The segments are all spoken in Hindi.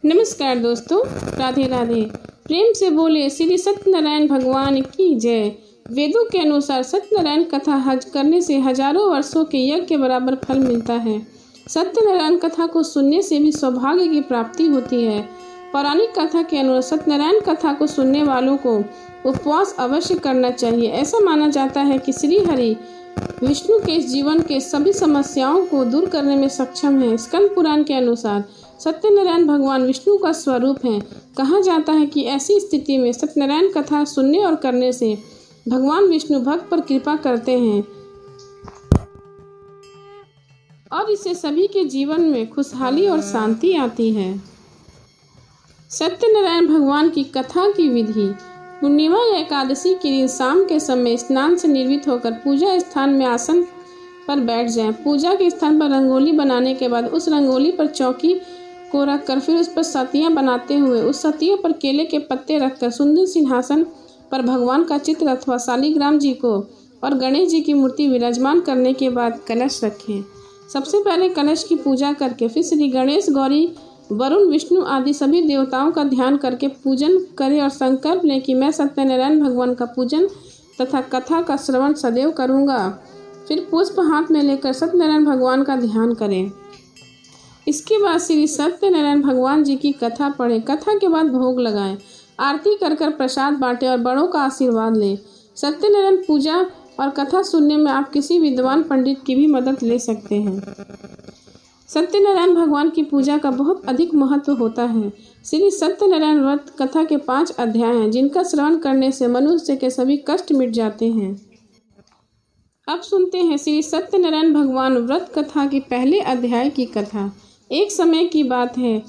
नमस्कार दोस्तों, राधे राधे। प्रेम से बोले श्री सत्यनारायण भगवान की जय। वेदों के अनुसार सत्यनारायण कथा हज करने से हजारों वर्षों के यज्ञ के बराबर फल मिलता है। सत्यनारायण कथा को सुनने से भी सौभाग्य की प्राप्ति होती है। पौराणिक कथा के अनुसार सत्यनारायण कथा को सुनने वालों को उपवास अवश्य करना चाहिए। ऐसा माना जाता है कि श्री हरि विष्णु के जीवन के सभी समस्याओं को दूर करने में सक्षम है। स्कंद पुराण के अनुसार सत्यनारायण भगवान विष्णु का स्वरूप है। कहा जाता है कि ऐसी स्थिति में सत्यनारायण कथा सुनने और करने से भगवान विष्णु भक्त पर कृपा करते हैं और इससे सभी के जीवन में खुशहाली और शांति आती है। सत्यनारायण भगवान की कथा की विधि। पूर्णिमा या एकादशी के दिन शाम के समय स्नान से निर्मित होकर पूजा स्थान में आसन पर बैठ जाएं। पूजा के स्थान पर रंगोली बनाने के बाद उस रंगोली पर चौकी को रखकर फिर उस पर सतियां बनाते हुए उस सतियों पर केले के पत्ते रखकर सुंदर सिंहासन पर भगवान का चित्र अथवा शालिग्राम जी को और गणेश जी की मूर्ति विराजमान करने के बाद कलश रखें। सबसे पहले कलश की पूजा करके फिर श्री गणेश, गौरी, वरुण, विष्णु आदि सभी देवताओं का ध्यान करके पूजन करें और संकल्प लें कि मैं सत्यनारायण भगवान का पूजन तथा कथा का श्रवण सदैव करूँगा। फिर पुष्प हाथ में लेकर सत्यनारायण भगवान का ध्यान करें। इसके बाद श्री सत्यनारायण भगवान जी की कथा पढ़ें। कथा के बाद भोग लगाएं, आरती कर कर प्रसाद बांटें और बड़ों का आशीर्वाद लें। सत्यनारायण पूजा और कथा सुनने में आप किसी विद्वान पंडित की भी मदद ले सकते हैं। सत्यनारायण भगवान की पूजा का बहुत अधिक महत्व होता है। श्री सत्यनारायण व्रत कथा के 5 अध्याय हैं, जिनका श्रवण करने से मनुष्य के सभी कष्ट मिट जाते हैं। अब सुनते हैं श्री सत्यनारायण भगवान व्रत कथा के पहले अध्याय की कथा। एक समय की बात है,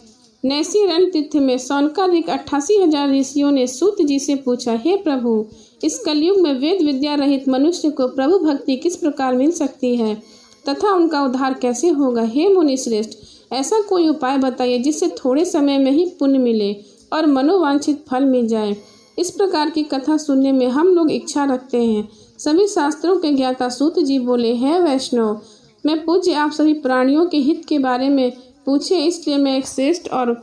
नैसी रण तीर्थ में सौनकादिक 88,000 ऋषियों ने सूत जी से पूछा, हे प्रभु, इस कलयुग में वेद विद्या रहित मनुष्य को प्रभु भक्ति किस प्रकार मिल सकती है तथा उनका उद्धार कैसे होगा। हे मुनि श्रेष्ठ, ऐसा कोई उपाय बताइए जिससे थोड़े समय में ही पुण्य मिले और मनोवांछित फल मिल जाए। इस प्रकार की कथा सुनने में हम लोग इच्छा रखते हैं। सभी शास्त्रों के ज्ञाता सूत जी बोले, हे वैष्णव, मैं पूज्य आप सभी प्राणियों के हित के बारे में पूछे, इसलिए मैं एक श्रेष्ठ और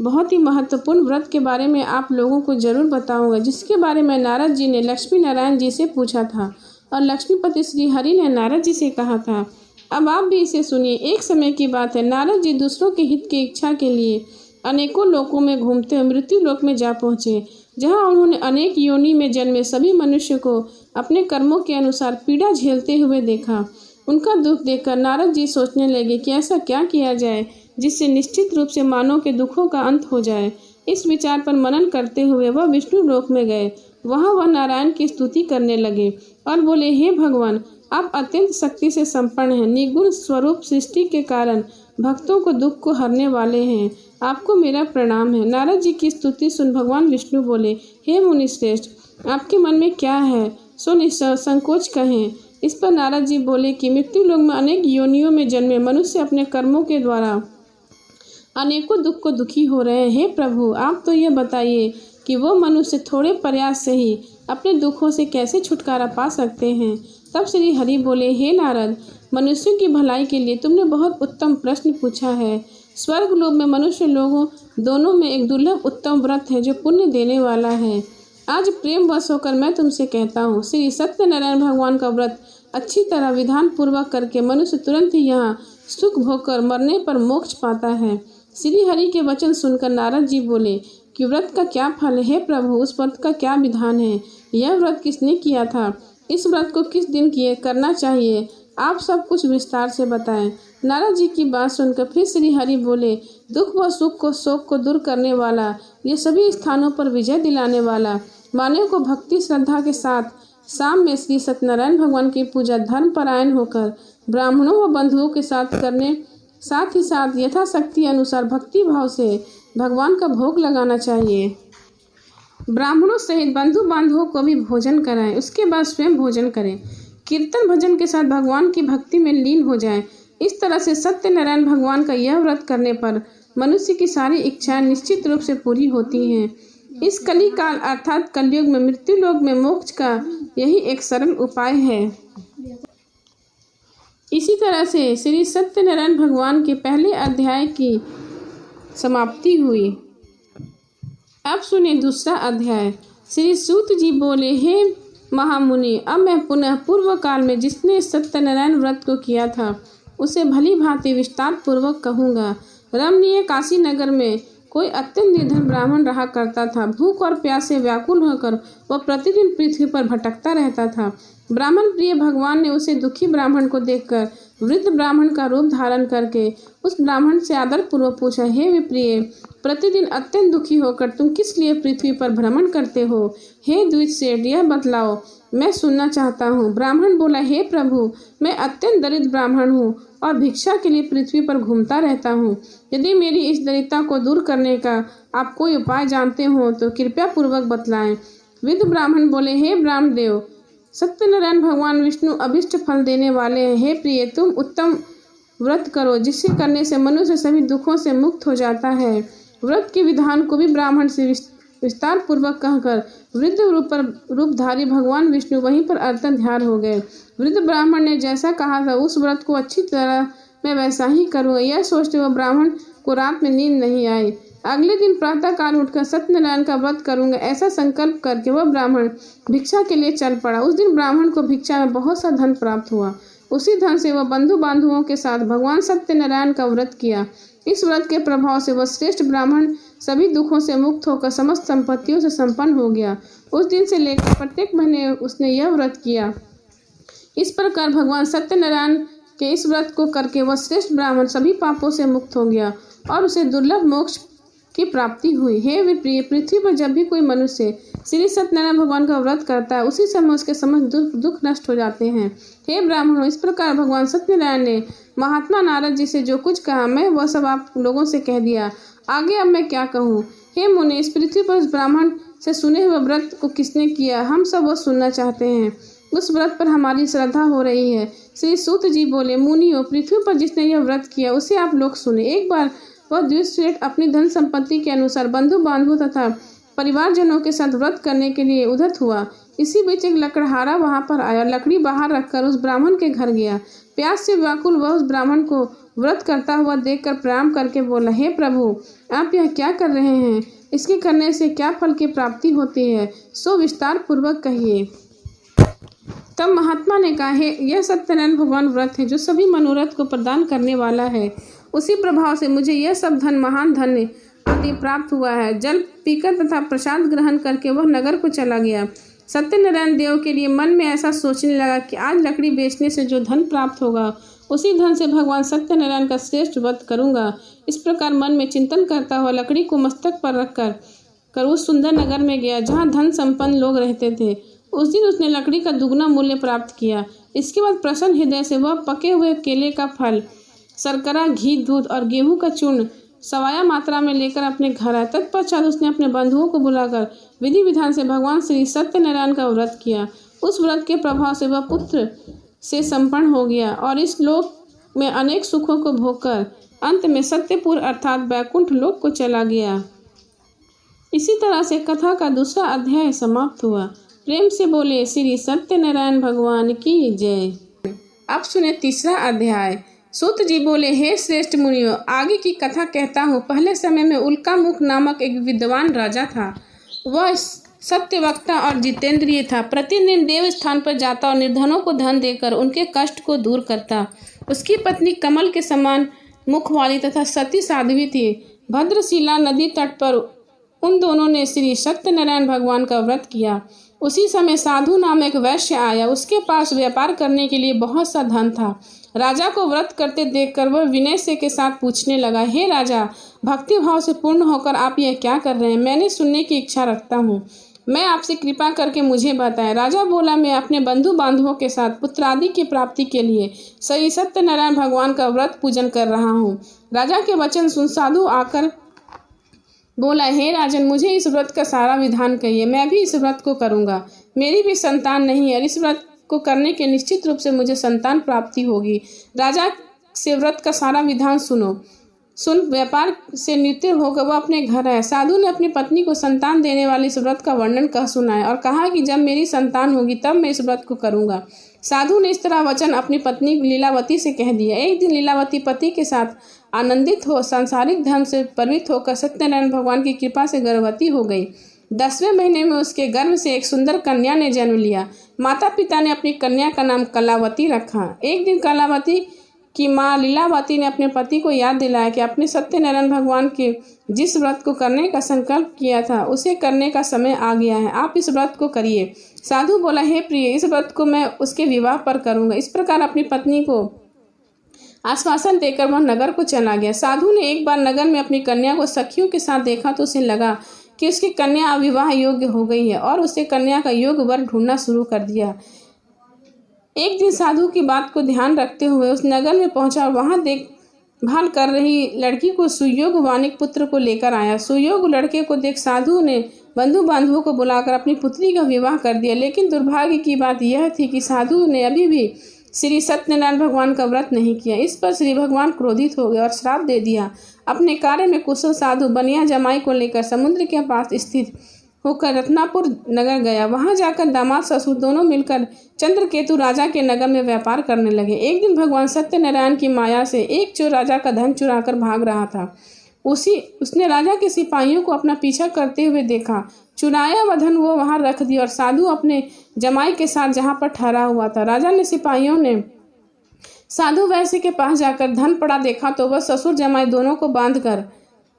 बहुत ही महत्वपूर्ण व्रत के बारे में आप लोगों को जरूर बताऊंगा, जिसके बारे में नारद जी ने लक्ष्मी नारायण जी से पूछा था और लक्ष्मीपति श्री हरि ने नारद जी से कहा था। अब आप भी इसे सुनिए। एक समय की बात है, नारद जी दूसरों के हित की इच्छा के लिए अनेकों लोकों में घूमते हुए मृत्यु लोक में जा पहुँचे, जहाँ उन्होंने अनेक योनि में जन्मे सभी मनुष्य को अपने कर्मों के अनुसार पीड़ा झेलते हुए देखा। उनका दुख देखकर नारद जी सोचने लगे कि ऐसा क्या किया जाए जिससे निश्चित रूप से मानव के दुखों का अंत हो जाए। इस विचार पर मनन करते हुए वह विष्णु लोक में गए। वहाँ वह नारायण की स्तुति करने लगे और बोले, हे भगवान, आप अत्यंत शक्ति से संपन्न हैं, निगुण स्वरूप सृष्टि के कारण भक्तों को दुख को हरने वाले हैं, आपको मेरा प्रणाम है। नारद जी की स्तुति सुन भगवान विष्णु बोले, हे मुनि श्रेष्ठ, आपके मन में क्या है सो निसंकोच कहें। इस पर नारद जी बोले कि मृत्यु लोक में अनेक योनियों में जन्मे मनुष्य अपने कर्मों के द्वारा अनेकों दुख को दुखी हो रहे हैं। हे प्रभु, आप तो यह बताइए कि वो मनुष्य थोड़े प्रयास से ही अपने दुखों से कैसे छुटकारा पा सकते हैं। तब श्री हरि बोले, हे नारद, मनुष्यों की भलाई के लिए तुमने बहुत उत्तम प्रश्न पूछा है। स्वर्ग लोक में मनुष्य लोगों दोनों में एक दुर्लभ उत्तम व्रत है जो पुण्य देने वाला है। आज प्रेम वश होकर मैं तुमसे कहता हूँ, श्री सत्यनारायण भगवान का व्रत अच्छी तरह विधान पूर्वक करके मनुष्य तुरंत ही यहाँ सुख भोग कर मरने पर मोक्ष पाता है। श्री हरि के वचन सुनकर नारद जी बोले कि व्रत का क्या फल है। हे प्रभु, उस व्रत का क्या विधान है? यह व्रत किसने किया था? इस व्रत को किस दिन करना चाहिए? आप सब कुछ विस्तार से बताएं। नारद जी की बात सुनकर फिर श्री हरि बोले, दुख व सुख को शोक को दूर करने वाला, ये सभी स्थानों पर विजय दिलाने वाला, मानव को भक्ति श्रद्धा के साथ शाम में श्री सत्यनारायण भगवान की पूजा धर्म परायण होकर ब्राह्मणों व बंधुओं के साथ करने, साथ ही साथ यथाशक्ति अनुसार भक्ति भाव से भगवान का भोग लगाना चाहिए। ब्राह्मणों सहित बंधु बांधवों को भी भोजन कराएं, उसके बाद स्वयं भोजन करें। कीर्तन भजन के साथ भगवान की भक्ति में लीन हो जाएं। इस तरह से सत्यनारायण भगवान का यह व्रत करने पर मनुष्य की सारी इच्छाएं निश्चित रूप से पूरी होती हैं। इस कली काल अर्थात कलयुग में मृत्यु लोक में मोक्ष का यही एक सरल उपाय है। इसी तरह से श्री सत्यनारायण भगवान के पहले अध्याय की समाप्ति हुई। अब सुने दूसरा अध्याय। श्री सूत जी बोले, हे महामुनि, अब मैं पुनः पूर्व काल में जिसने सत्यनारायण व्रत को किया था उसे भली भांति विस्तार पूर्वक कहूँगा। रमणीय काशी नगर में कोई अत्यंत निर्धन ब्राह्मण रहा करता था। भूख और प्यास से व्याकुल होकर वह प्रतिदिन पृथ्वी पर भटकता रहता था। ब्राह्मण प्रिय भगवान ने उसे दुखी ब्राह्मण को देखकर वृद्ध ब्राह्मण का रूप धारण करके उस ब्राह्मण से आदर पूर्वक पूछा, हे विप्रिय, प्रतिदिन अत्यंत दुखी होकर तुम किस लिए पृथ्वी पर भ्रमण करते हो? हे द्विजसेठ, यह बतलाओ, मैं सुनना चाहता हूँ। ब्राह्मण बोला, हे प्रभु, मैं अत्यंत दरिद्र ब्राह्मण हूँ और भिक्षा के लिए पृथ्वी पर घूमता रहता हूँ। यदि मेरी इस दरिद्रता को दूर करने का आप कोई उपाय जानते हो तो कृपया पूर्वक बतलाएं। वृद्ध ब्राह्मण बोले, हे ब्राह्मणदेव, सत्यनारायण भगवान विष्णु अभिष्ट फल देने वाले हैं। हे प्रिय, तुम उत्तम व्रत करो जिसे करने से मनुष्य सभी दुखों से मुक्त हो जाता है। व्रत के विधान को भी ब्राह्मण से विस्तार पूर्वक कहकर वृद्ध रूपधारी भगवान विष्णु वहीं पर अर्तन ध्यान हो गए। वृद्ध ब्राह्मण ने जैसा कहा था उस व्रत को अच्छी तरह मैं वैसा ही करूँगा। यह सोचते हुए ब्राह्मण को रात में नींद नहीं आई। अगले दिन प्रातः काल उठकर सत्यनारायण का व्रत करूंगा ऐसा संकल्प करके वह ब्राह्मण भिक्षा के लिए चल पड़ा। उस दिन ब्राह्मण को भिक्षा में बहुत सा धन प्राप्त हुआ। उसी धन से वह बंधु बांधवों के साथ भगवान सत्यनारायण का व्रत किया। इस व्रत के प्रभाव से वह श्रेष्ठ ब्राह्मण सभी दुखों से मुक्त होकर समस्त संपत्तियों से संपन्न हो गया। उस दिन से लेकर प्रत्येक महीने उसने यह व्रत किया। इस प्रकार भगवान सत्यनारायण के इस व्रत को करके वह श्रेष्ठ ब्राह्मण सभी पापों से मुक्त हो गया और उसे दुर्लभ मोक्ष की प्राप्ति हुई। हे विप्रिय, पृथ्वी पर जब भी कोई मनुष्य श्री सत्यनारायण भगवान का व्रत करता है उसी समय उसके समस्त दुख नष्ट हो जाते हैं। हे ब्राह्मणों, इस प्रकार भगवान सत्यनारायण ने महात्मा नारद जी से जो कुछ कहा मैं वह सब आप लोगों से कह दिया। आगे अब मैं क्या कहूँ? हे मुनि, इस पृथ्वी पर उस ब्राह्मण से सुने हुए व्रत को किसने किया, हम सब वो सुनना चाहते हैं। उस व्रत पर हमारी श्रद्धा हो रही है। श्री सूत जी बोले, मुनियों, पृथ्वी पर जिसने यह व्रत किया उसे आप लोग सुने। एक बार वह द्विजसेठ अपनी धन संपत्ति के अनुसार बंधु बांधवों तथा परिवारजनों के साथ व्रत करने के लिए उद्यत हुआ। इसी बीच एक लकड़हारा वहां पर आया। लकड़ी बाहर रखकर उस ब्राह्मण के घर गया। प्यास से व्याकुल वह उस ब्राह्मण को व्रत करता हुआ देखकर प्रणाम करके बोला, हे प्रभु, आप यह क्या कर रहे हैं? इसके करने से क्या फल की प्राप्ति होती है, सो विस्तार पूर्वक कहिए। तब महात्मा ने कहा, यह सत्यनारायण भगवान व्रत है जो सभी मनोरथ को प्रदान करने वाला है। उसी प्रभाव से मुझे यह सब धन, महान धन आदि प्राप्त हुआ है। जल पीकर तथा प्रसाद ग्रहण करके वह नगर को चला गया। सत्यनारायण देव के लिए मन में ऐसा सोचने लगा कि आज लकड़ी बेचने से जो धन प्राप्त होगा उसी धन से भगवान सत्यनारायण का श्रेष्ठ व्रत करूंगा। इस प्रकार मन में चिंतन करता हुआ लकड़ी को मस्तक पर रखकर उस सुंदर नगर में गया जहाँ धन संपन्न लोग रहते थे। उस दिन उसने लकड़ी का दुगना मूल्य प्राप्त किया। इसके बाद प्रसन्न हृदय से वह पके हुए केले का फल, शर्करा, घी, दूध और गेहूं का चूर्ण सवाया मात्रा में लेकर अपने घर आया। तत्पश्चात उसने अपने बंधुओं को बुलाकर विधि विधान से भगवान श्री सत्यनारायण का व्रत किया। उस व्रत के प्रभाव से वह पुत्र से संपन्न हो गया और इस लोक में अनेक सुखों को भोगकर अंत में सत्यपुर अर्थात बैकुंठ लोक को चला गया। इसी तरह से कथा का दूसरा अध्याय समाप्त हुआ। प्रेम से बोले श्री सत्यनारायण भगवान की जय। अब सुने तीसरा अध्याय। सूत जी बोले, हे श्रेष्ठ मुनियों, आगे की कथा कहता हूँ। पहले समय में उल्कामुख नामक एक विद्वान राजा था। वह सत्यवक्ता और जितेंद्रिय था। प्रतिदिन देव स्थान पर जाता और निर्धनों को धन देकर उनके कष्ट को दूर करता। उसकी पत्नी कमल के समान मुख वाली तथा सती साध्वी थी। भद्रशिला नदी तट पर उन दोनों ने श्री सत्यनारायण भगवान का व्रत किया। उसी समय साधु नाम एक वैश्य आया। उसके पास व्यापार करने के लिए बहुत सा धन था। राजा को व्रत करते देखकर वह विनय से के साथ पूछने लगा, हे राजा, भक्ति भाव से पूर्ण होकर आप यह क्या कर रहे हैं? मैंने सुनने की इच्छा रखता हूँ, मैं आपसे कृपा करके मुझे बताएं। राजा बोला, मैं अपने बंधु बांधवों के साथ पुत्रादि की प्राप्ति के लिए श्री सत्यनारायण भगवान का व्रत पूजन कर रहा हूँ। राजा के वचन सुन साधु आकर बोला, हे राजन, मुझे इस व्रत का सारा विधान कहिए, मैं भी इस व्रत को करूँगा। मेरी भी संतान नहीं है और इस व्रत को करने के निश्चित रूप से मुझे संतान प्राप्ति होगी। राजा से व्रत का सारा विधान सुन व्यापार से निवृत्त होकर वह अपने घर आया। साधु ने अपनी पत्नी को संतान देने वाले इस व्रत का वर्णन कह सुनाया और कहा कि जब मेरी संतान होगी तब मैं इस व्रत को करूंगा। साधु ने इस तरह वचन अपनी पत्नी लीलावती से कह दिया। एक दिन लीलावती पति के साथ आनंदित हो सांसारिक धर्म से परिमित होकर सत्यनारायण भगवान की कृपा से गर्भवती हो गई। 10वें महीने में उसके गर्भ से एक सुंदर कन्या ने जन्म लिया। माता पिता ने अपनी कन्या का नाम कलावती रखा। एक दिन कलावती की माँ लीलावती ने अपने पति को याद दिलाया कि अपने सत्यनारायण भगवान के जिस व्रत को करने का संकल्प किया था उसे करने का समय आ गया है, आप इस व्रत को करिए। साधु बोला, हे प्रिय, इस व्रत को मैं उसके विवाह पर करूंगा। इस प्रकार अपनी पत्नी को आश्वासन देकर वह नगर को चला गया। साधु ने एक बार नगर में अपनी कन्या को सखियों के साथ देखा तो उसे लगा कि उसकी कन्या विवाह योग्य हो गई है और उसे कन्या का योग्य वर ढूंढना शुरू कर दिया। एक दिन साधु की बात को ध्यान रखते हुए उस नगर में पहुंचा और वहां देखभाल कर रही लड़की को सुयोग वानिक पुत्र को लेकर आया। सुयोग लड़के को देख साधु ने बंधु बांधवों को बुलाकर अपनी पुत्री का विवाह कर दिया। लेकिन दुर्भाग्य की बात यह थी कि साधु ने अभी भी श्री सत्यनारायण भगवान का व्रत नहीं किया। इस पर श्री भगवान क्रोधित हो गए और श्राप दे दिया। अपने कार्य में कुशल साधु बनिया जमाई को लेकर समुद्र के पास स्थित होकर रत्नापुर नगर गया। वहां जाकर दामाद ससुर दोनों मिलकर चंद्रकेतु राजा के नगर में व्यापार करने लगे। एक दिन भगवान सत्यनारायण की माया से एक चोर राजा का धन चुराकर भाग रहा था। उसने राजा के सिपाहियों को अपना पीछा करते हुए देखा। चुराया वह धन वो वहां रख दिया और साधु अपने जमाई के साथ जहां पर ठहरा हुआ था। राजा ने सिपाहियों ने साधु वैश्य के पास जाकर धन पड़ा देखा तो वह ससुर जमाई दोनों को बांधकर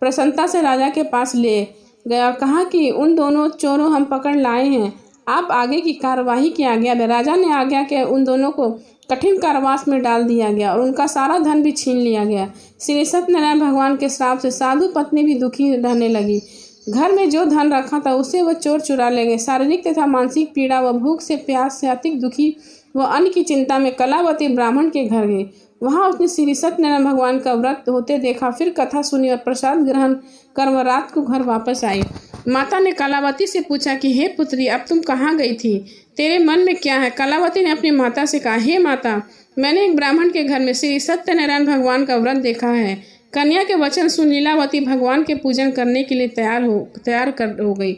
प्रसन्नता से राजा के पास ले गया और कहा कि उन दोनों चोरों हम पकड़ लाए हैं, आप आगे की कार्यवाही की आज्ञा दें। राजा ने आज्ञा के उन दोनों को कठिन कारावास में डाल दिया गया और उनका सारा धन भी छीन लिया गया। श्री सत्यनारायण भगवान के श्राप से साधु पत्नी भी दुखी रहने लगी। घर में जो धन रखा था उसे वह चोर चुरा ले गए। शारीरिक तथा मानसिक पीड़ा व भूख से प्यास से अतिक दुखी वह अन्न की चिंता में कलावती ब्राह्मण के घर गई। वहां उसने श्री सत्यनारायण भगवान का व्रत होते देखा। फिर कथा सुनी और प्रसाद ग्रहण कर वह रात को घर वापस आई। माता ने कलावती से पूछा कि हे पुत्री, अब तुम कहाँ गई थी, तेरे मन में क्या है? कलावती ने अपनी माता से कहा, हे माता, मैंने एक ब्राह्मण के घर में श्री सत्यनारायण भगवान का व्रत देखा है। कन्या के वचन सुन लीलावती भगवान के पूजन करने के लिए तैयार हो गई।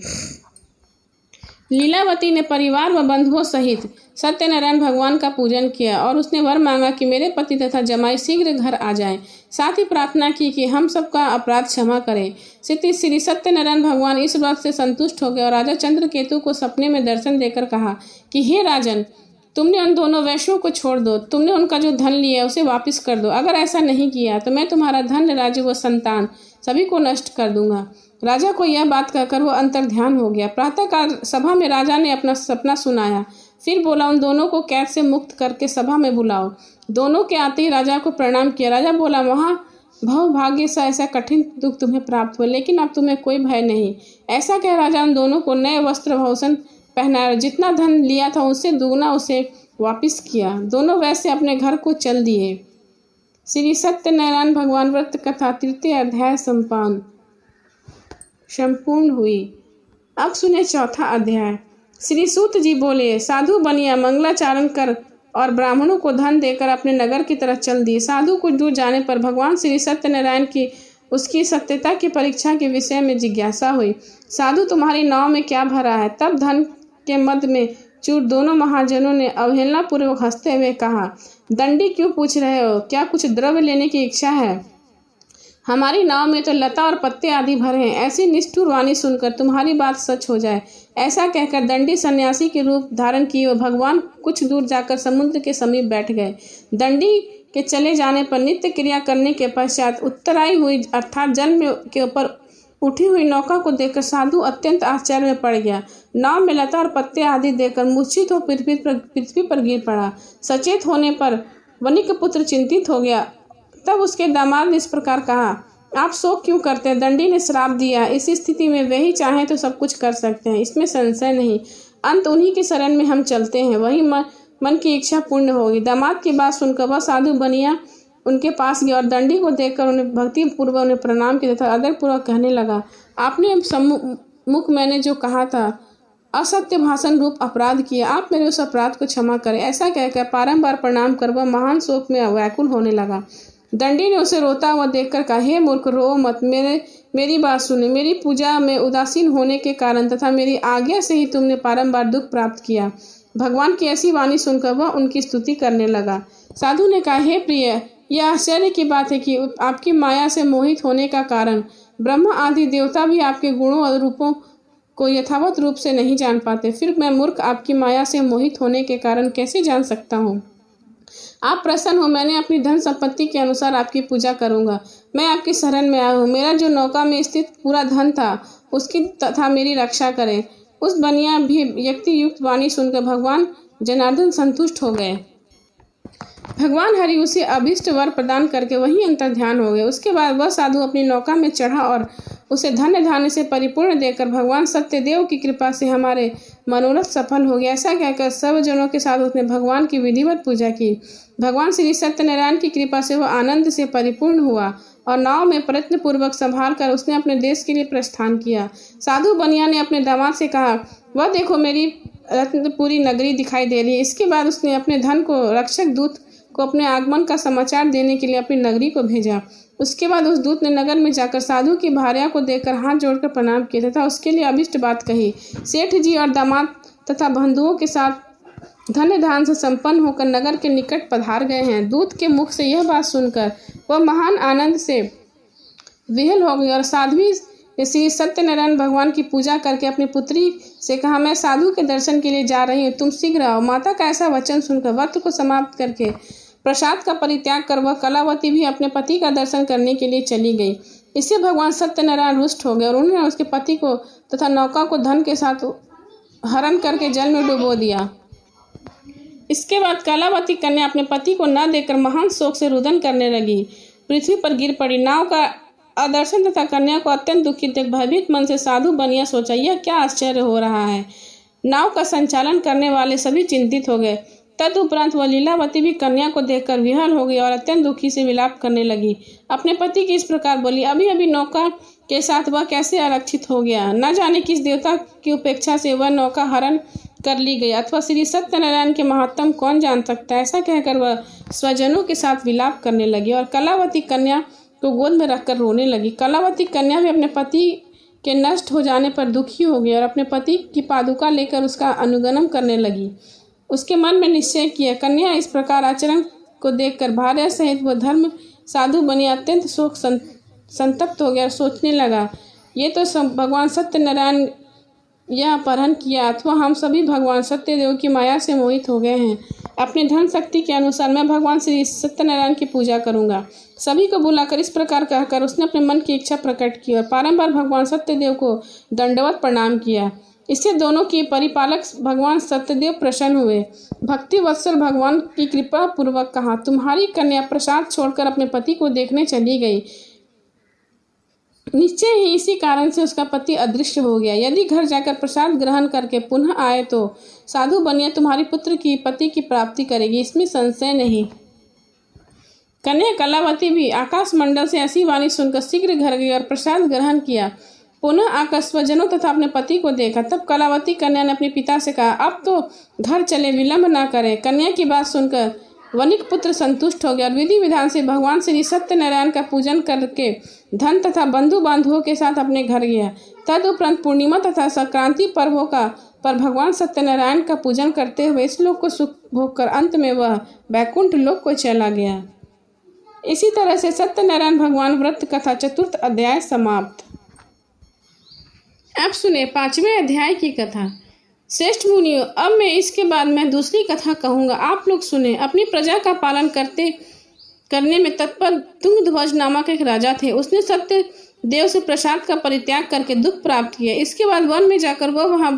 लीलावती ने परिवार व बंधुओं सहित सत्यनारायण भगवान का पूजन किया और उसने वर मांगा कि मेरे पति तथा जमाई शीघ्र घर आ जाएं। साथ ही प्रार्थना की कि हम सबका अपराध क्षमा करें। श्री सत्यनारायण भगवान इस व्रत से संतुष्ट हो गए और राजा चंद्रकेतु को सपने में दर्शन देकर कहा कि हे राजन, तुमने उन दोनों वैश्यों को छोड़ दो, तुमने उनका जो धन लिया उसे वापस कर दो। अगर ऐसा नहीं किया तो मैं तुम्हारा धन, राज्य व संतान सभी को नष्ट कर दूंगा। राजा को यह बात कहकर वो अंतर्ध्यान हो गया। प्रातःकाल सभा में राजा ने अपना सपना सुनाया। फिर बोला, उन दोनों को कैद से मुक्त करके सभा में बुलाओ। दोनों के आते ही राजा को प्रणाम किया। राजा बोला, वहाँ भाग्य से ऐसा कठिन दुख तुम्हें प्राप्त हुआ, लेकिन अब तुम्हें कोई भय नहीं। ऐसा कह राजा उन दोनों को नए वस्त्र भूषण पहनाया। जितना धन लिया था उससे दुगना उसे वापिस किया। दोनों वैसे अपने घर को चल दिए। श्री सत्यनारायण भगवान व्रत कथा तृतीय अध्याय संपूर्ण हुई। अब सुने चौथा अध्याय। श्री सूत जी बोले, साधु बनिया मंगलाचरण कर और ब्राह्मणों को धन देकर अपने नगर की तरफ चल दिए। साधु कुछ दूर जाने पर भगवान श्री सत्यनारायण की उसकी सत्यता की परीक्षा के विषय में जिज्ञासा हुई। साधु, तुम्हारी नाव में क्या भरा है? तब धन के मद में चूर दोनों महाजनों ने अवहेलना पूर्वक हंसते हुए कहा, दंडी क्यों पूछ रहे हो? क्या कुछ द्रव्य लेने की इच्छा है? हमारी नाव में तो लता और पत्ते आदि भरे हैं। ऐसी निष्ठुर वाणी सुनकर तुम्हारी बात सच हो जाए। ऐसा कहकर दंडी सन्यासी के रूप धारण किए और भगवान कुछ दूर जाकर समुद्र के समीप बैठ गए। दंडी के चले जाने पर नित्य क्रिया करने के पश्चात उत्तराई हुई अर्थात जल में के ऊपर उठी हुई नौका को देखकर साधु अत्यंत आश्चर्य में पड़ गया। नाव में लता और पत्ते आदि देखकर मूर्छित हो पृथ्वी पर गिर पड़ा। सचेत होने पर वनिक पुत्र चिंतित हो गया। तब उसके दामाद ने इस प्रकार कहा, आप शोक क्यों करते हैं? दंडी ने श्राप दिया। इस स्थिति में वे ही चाहें तो सब कुछ कर सकते हैं, इसमें संशय नहीं। अंत उन्हीं की शरण में हम चलते हैं, वही मन की इच्छा पूर्ण होगी। दामाद की बात सुनकर वह साधु बनिया उनके पास गया और दंडी को देखकर उन्हें भक्ति पूर्वक उन्हें प्रणाम किया तथा आदर पूर्वक कहने लगा, आपने सम्मुख मैंने जो कहा था असत्य भाषण रूप अपराध किया, आप मेरे उस अपराध को क्षमा करें। ऐसा कहकर बारंबार प्रणाम कर वह महान शोक में व्याकुल होने लगा। दंडी ने उसे रोता हुआ देखकर कहा, हे मूर्ख, रो मत, मेरी बात सुने। मेरी पूजा में उदासीन होने के कारण तथा मेरी आज्ञा से ही तुमने बारंबार दुख प्राप्त किया। भगवान की ऐसी वाणी सुनकर वह उनकी स्तुति करने लगा। साधु ने कहा, हे प्रिय, यह आश्चर्य की बात है कि आपकी माया से मोहित होने का कारण ब्रह्मा आदि देवता भी आपके गुणों और रूपों को यथावत रूप से नहीं जान पाते। फिर मैं मूर्ख आपकी माया से मोहित होने के कारण कैसे जान सकता हूँ? आप प्रसन्न हो, मैंने अपनी धन संपत्ति के अनुसार आपकी पूजा करूंगा। मैं आपकी शरण में आया हूँ। मेरा जो नौका में स्थित पूरा धन था उसकी तथा मेरी रक्षा करें। उस बनिया भी व्यक्ति युक्त वाणी सुनकर भगवान जनार्दन संतुष्ट हो गए। भगवान हरि उसे अभीष्ट वर प्रदान करके वहीं अंतर ध्यान हो गए। उसके बाद वह साधु अपनी नौका में चढ़ा और उसे धन्य धान्य से परिपूर्ण देकर भगवान सत्यदेव की कृपा से हमारे मनोरथ सफल हो गया। ऐसा कहकर सर्वजनों के साथ उसने भगवान की विधिवत पूजा की। भगवान श्री सत्यनारायण की कृपा से वह आनंद से परिपूर्ण हुआ और नाव में प्रयत्न पूर्वक संभाल कर उसने अपने देश के लिए प्रस्थान किया। साधु बनिया ने अपने दामाद से कहा, वह देखो मेरी रत्नपुरी नगरी दिखाई दे रही है। इसके बाद उसने अपने धन को रक्षक दूत को अपने आगमन का समाचार देने के लिए अपनी नगरी को भेजा। उसके बाद उस दूत ने नगर में जाकर साधु की भार्या को देखकर हाथ जोड़कर प्रणाम किया तथा उसके लिए अभिष्ट बात कही। सेठ जी और दामाद तथा बंधुओं के साथ धन्य धान से संपन्न होकर नगर के निकट पधार गए हैं। दूत के मुख से यह बात सुनकर वह महान आनंद से विह्वल हो गई और साध्वी श्री सत्यनारायण भगवान की पूजा करके अपनी पुत्री से कहा, मैं साधु के दर्शन के लिए जा रही हूँ, तुम शीघ्र आओ। माता का ऐसा वचन सुनकर व्रत को समाप्त करके प्रसाद का परित्याग कर वह कलावती भी अपने पति का दर्शन करने के लिए चली गई। इससे भगवान सत्यनारायण रुष्ट हो गए और उन्होंने उसके पति को तथा नौका को धन के साथ हरण करके जल में डुबो दिया। इसके बाद कलावती कन्या अपने पति को न देकर महान शोक से रुदन करने लगी, पृथ्वी पर गिर पड़ी। नाव का अदर्शन तथा कन्या को अत्यंत दुखित देख भयभीत मन से साधु बनिया सोचा, यह क्या आश्चर्य हो रहा है। नाव का संचालन करने वाले सभी चिंतित हो गए। तदुपरांत वह लीलावती भी कन्या को देखकर विह्वल हो गई और अत्यंत दुखी से विलाप करने लगी। अपने पति की इस प्रकार बोली, अभी अभी नौका के साथ वह कैसे आरक्षित हो गया। न जाने किस देवता की उपेक्षा से वह नौका हरण कर ली गई, अथवा श्री सत्यनारायण के महात्म कौन जान सकता है। ऐसा कहकर वह स्वजनों के साथ विलाप करने लगी और कलावती कन्या को गोद में रखकर रोने लगी। कलावती कन्या भी अपने पति के नष्ट हो जाने पर दुखी हो गई और अपने पति की पादुका लेकर उसका अनुगमन करने लगी। उसके मन में निश्चय किया। कन्या इस प्रकार आचरण को देखकर भार्या सहित वह धर्म साधु बनी अत्यंत शोक संतप्त हो गया और सोचने लगा, ये तो भगवान सत्यनारायण यह अपहरण किया, अथवा हम सभी भगवान सत्यदेव की माया से मोहित हो गए हैं। अपने धन शक्ति के अनुसार मैं भगवान श्री सत्यनारायण की पूजा करूंगा। सभी को बुलाकर इस प्रकार कहकर उसने अपने मन की इच्छा प्रकट की और बारंबार भगवान सत्यदेव को दंडवत प्रणाम किया। इससे दोनों के परिपालक भगवान सत्यदेव प्रसन्न हुए। भक्ति वत्सल भगवान की कृपा पूर्वक कहा, तुम्हारी कन्या प्रसाद छोड़कर अपने पति को देखने चली गई। निश्चय ही इसी कारण से उसका पति अदृश्य हो गया। यदि घर जाकर प्रसाद ग्रहण करके पुनः आए तो साधु बनिया तुम्हारी पुत्र की पति की प्राप्ति करेगी, इसमें संशय नहीं। कन्या कलावती भी आकाश मंडल से ऐसी वाणी सुनकर शीघ्र घर गई और प्रसाद ग्रहण किया। पुनः आकर स्वजनों तथा अपने पति को देखा। तब कलावती कन्या ने अपने पिता से कहा, अब तो घर चले, विलंब न करें। कन्या की बात सुनकर वनिक पुत्र संतुष्ट हो गया और विधि विधान से भगवान श्री सत्यनारायण का पूजन करके धन तथा बंधु बांधवों के साथ अपने घर गया। तदुपरांत पूर्णिमा तथा संक्रांति पर्वों का पर भगवान सत्यनारायण का पूजन करते हुए इस लोक को सुख भोग कर अंत में वह वैकुंठ लोक को चला गया। इसी तरह से सत्यनारायण भगवान व्रत कथा चतुर्थ अध्याय समाप्त। अब सुने 5वें अध्याय की कथा। श्रेष्ठ मुनियों, अब मैं इसके बाद मैं दूसरी कथा कहूँगा, आप लोग सुने। अपनी प्रजा का पालन करने में तत्पर तुंगध्वज नामक एक राजा थे। उसने सत्य देव से प्रसाद का परित्याग करके दुख प्राप्त किया। इसके बाद वन में जाकर वह वहाँ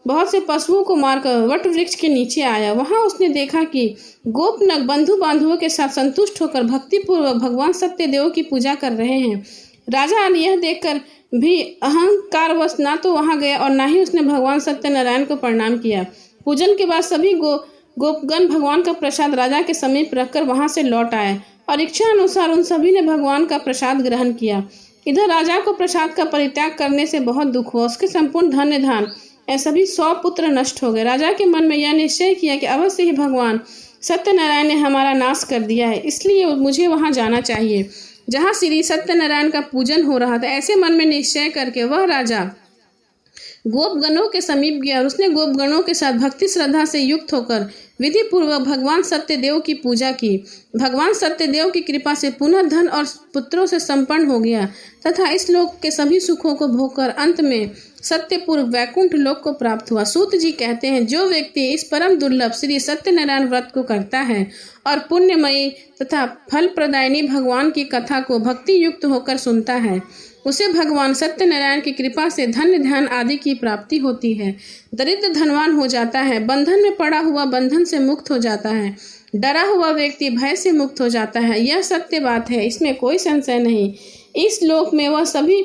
बहुत से पशुओं को मारकर वट वृक्ष के नीचे आया। वहाँ उसने देखा कि गोपनग बंधु बांधवों के साथ संतुष्ट होकर भक्तिपूर्वक भगवान सत्यदेव की पूजा कर रहे हैं। राजा यह देखकर भी अहंकारवश ना तो वहां गया और ना ही उसने भगवान सत्यनारायण को प्रणाम किया। पूजन के बाद सभी गोपगण भगवान का प्रसाद राजा के समीप रखकर वहां से लौट आए और इच्छा अनुसार उन सभी ने भगवान का प्रसाद ग्रहण किया। इधर राजा को प्रसाद का परित्याग करने से बहुत दुख हुआ। उसके संपूर्ण धन्य धान सभी 100 पुत्र नष्ट हो गए। राजा के मन में यह निश्चय किया कि अवश्य ही भगवान सत्यनारायण ने हमारा नाश कर दिया है, इसलिए मुझे वहां जाना चाहिए जहाँ श्री सत्यनारायण का पूजन हो रहा था। ऐसे मन में निश्चय करके वह राजा गोपगणों के समीप गया और उसने गोपगणों के साथ भक्ति श्रद्धा से युक्त होकर विधि पूर्वक भगवान सत्यदेव की पूजा की। भगवान सत्यदेव की कृपा से पुनः धन और पुत्रों से संपन्न हो गया तथा इस लोक के सभी सुखों को भोगकर अंत में सत्यपूर्व वैकुंठ लोक को प्राप्त हुआ। सूत जी कहते हैं, जो व्यक्ति इस परम दुर्लभ श्री सत्यनारायण व्रत को करता है और पुण्यमयी तथा फल प्रदायिनी भगवान की कथा को भक्ति युक्त होकर सुनता है, उसे भगवान सत्यनारायण की कृपा से धन्य ध्यान आदि की प्राप्ति होती है। दरिद्र धनवान हो जाता है, बंधन में पड़ा हुआ बंधन से मुक्त हो जाता है, डरा हुआ व्यक्ति भय से मुक्त हो जाता है। यह सत्य बात है, इसमें कोई संशय नहीं। इस लोक में वह सभी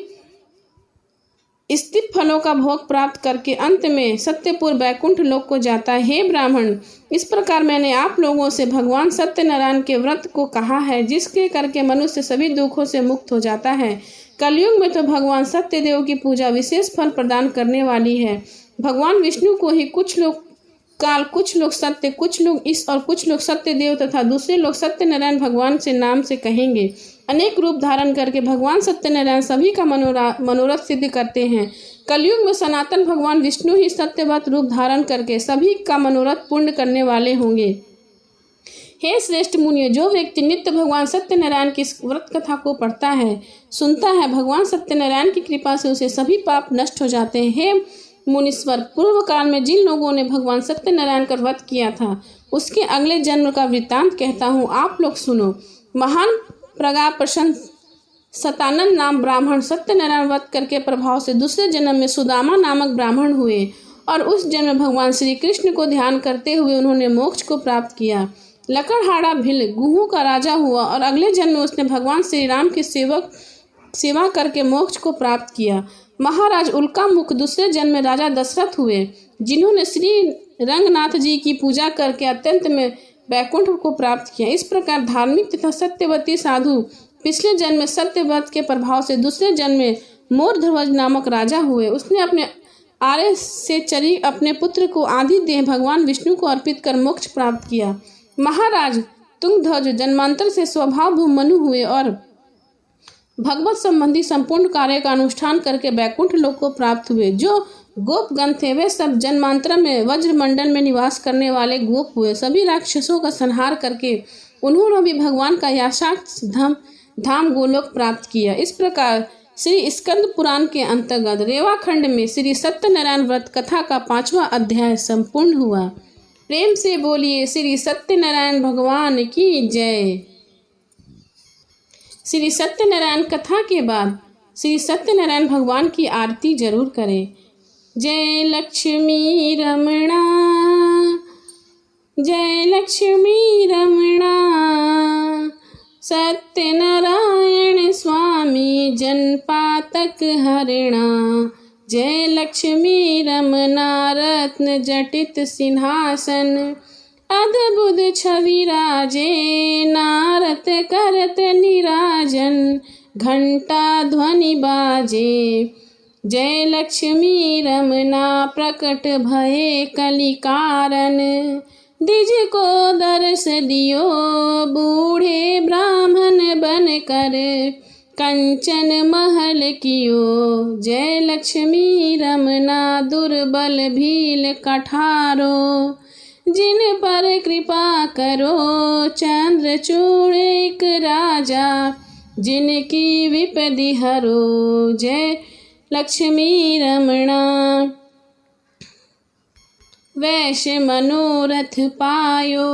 स्थित फलों का भोग प्राप्त करके अंत में सत्यपुर वैकुंठ लोक को जाता है। हे ब्राह्मण, इस प्रकार मैंने आप लोगों से भगवान सत्यनारायण के व्रत को कहा है, जिसके करके मनुष्य सभी दुखों से मुक्त हो जाता है। कलयुग में तो भगवान सत्यदेव की पूजा विशेष फल प्रदान करने वाली है। भगवान विष्णु को ही कुछ लोग काल, कुछ लोग सत्य, कुछ लोग ईश और कुछ लोग सत्यदेव तथा दूसरे लोग सत्यनारायण भगवान से नाम से कहेंगे। अनेक रूप धारण करके भगवान सत्यनारायण सभी का मनोरथ सिद्ध करते हैं। कलयुग में सनातन भगवान विष्णु ही सत्यवत रूप धारण करके सभी का मनोरथ पूर्ण करने वाले होंगे। हे श्रेष्ठ मुनियों, जो व्यक्ति नित्य भगवान सत्यनारायण की व्रत कथा को पढ़ता है, सुनता है, भगवान सत्यनारायण की कृपा से उसे सभी पाप नष्ट हो जाते हैं। हे मुनीश्वर, पूर्व काल में जिन लोगों ने भगवान सत्यनारायण का व्रत किया था, उसके अगले जन्म का वृत्तांत कहता हूँ, आप लोग सुनो। महान प्रगा प्रसन्न सतानंद नाम ब्राह्मण सत्यनारायण व्रत करके प्रभाव से दूसरे जन्म में सुदामा नामक ब्राह्मण हुए और उस जन्म भगवान श्री कृष्ण को ध्यान करते हुए उन्होंने मोक्ष को प्राप्त किया। लकड़हारा भिल गुहू का राजा हुआ और अगले जन्म में उसने भगवान श्री राम की सेवा करके मोक्ष को प्राप्त किया। महाराज उल्कामुख दूसरे जन्म में राजा दशरथ हुए, जिन्होंने श्री रंगनाथ जी की पूजा करके अत्यंत में वैकुंठ को प्राप्त किया। इस प्रकार धार्मिक तथा सत्यवती साधु पिछले जन्म में सत्यव्रत के प्रभाव से दूसरे जन्म में मोरध्वज नामक राजा हुए। उसने अपने आर्य से चरी अपने पुत्र को आदि देह भगवान विष्णु को अर्पित कर मोक्ष प्राप्त किया। महाराज तुंगध्वज जन्मांतर से स्वभाव भूमनु हुए और भगवत संबंधी संपूर्ण कार्य का अनुष्ठान करके वैकुंठ लोक को प्राप्त हुए। जो गोपगण थे वे सब जन्मांतर में वज्रमंडल में निवास करने वाले गोप हुए। सभी राक्षसों का संहार करके उन्होंने भी भगवान का यशाक्त धाम गोलोक प्राप्त किया। इस प्रकार श्री स्कंद पुराण के अंतर्गत रेवाखंड में श्री सत्यनारायण व्रत कथा का 5वां अध्याय संपूर्ण हुआ। प्रेम से बोलिए श्री सत्यनारायण भगवान की जय। श्री सत्यनारायण कथा के बाद श्री सत्यनारायण भगवान की आरती जरूर करें। जय लक्ष्मी रमणा, जय लक्ष्मी रमणा, सत्यनारायण स्वामी जनपातक हरिणा। जय लक्ष्मी रमना रत्न जटित सिंहासन, अद्भुत छवि राजे नारत करत निराजन, घंटा ध्वनि बाजे। जय लक्ष्मी रमना प्रकट भये कलि कारण, द्विज को दर्श दियो बूढ़े ब्राह्मण बन कर, कंचन महल कियो। जय लक्ष्मी रमना दुर्बल भील कठारो, जिन पर कृपा करो चंद्रचूड़ एक राजा, जिनकी विपदि हरो। जय लक्ष्मी रमणा वैश्य मनोरथ पायो,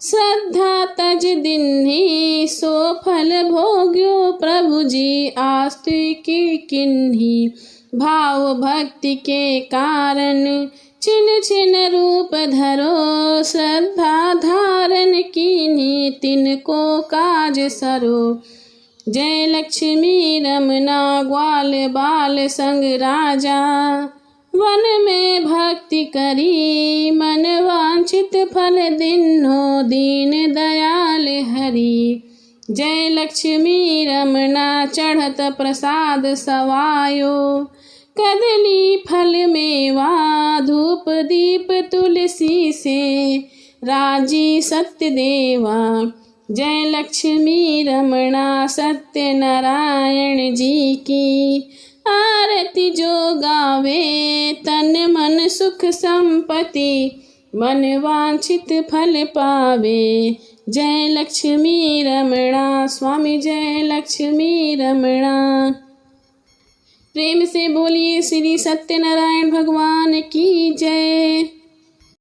श्रद्धा तज दिन्ही सो फल भोग्यो। प्रभु जी आस्तिकी किन्ही, भाव भक्ति के कारण छिन छिन रूप धरो। श्रद्धा धारण कीन्ही तिनको काज सरो। जय लक्ष्मी रमना ग्वाल बाल संग राजा, वन में भक्ति करी मन वांछित फल दिन्हो दीन दयाल हरि। जय लक्ष्मी रमना चढ़त प्रसाद सवायो, कदली फल मेवा धूप दीप तुलसी से राजी सत्य देवा। जय लक्ष्मी रमणा सत्यनारायण जी की आरती जो गावे, तन मन सुख संपत्ति मन वांछित फल पावे। जय लक्ष्मी रमणा स्वामी जय लक्ष्मी रमणा। प्रेम से बोलिए श्री सत्यनारायण भगवान की जय।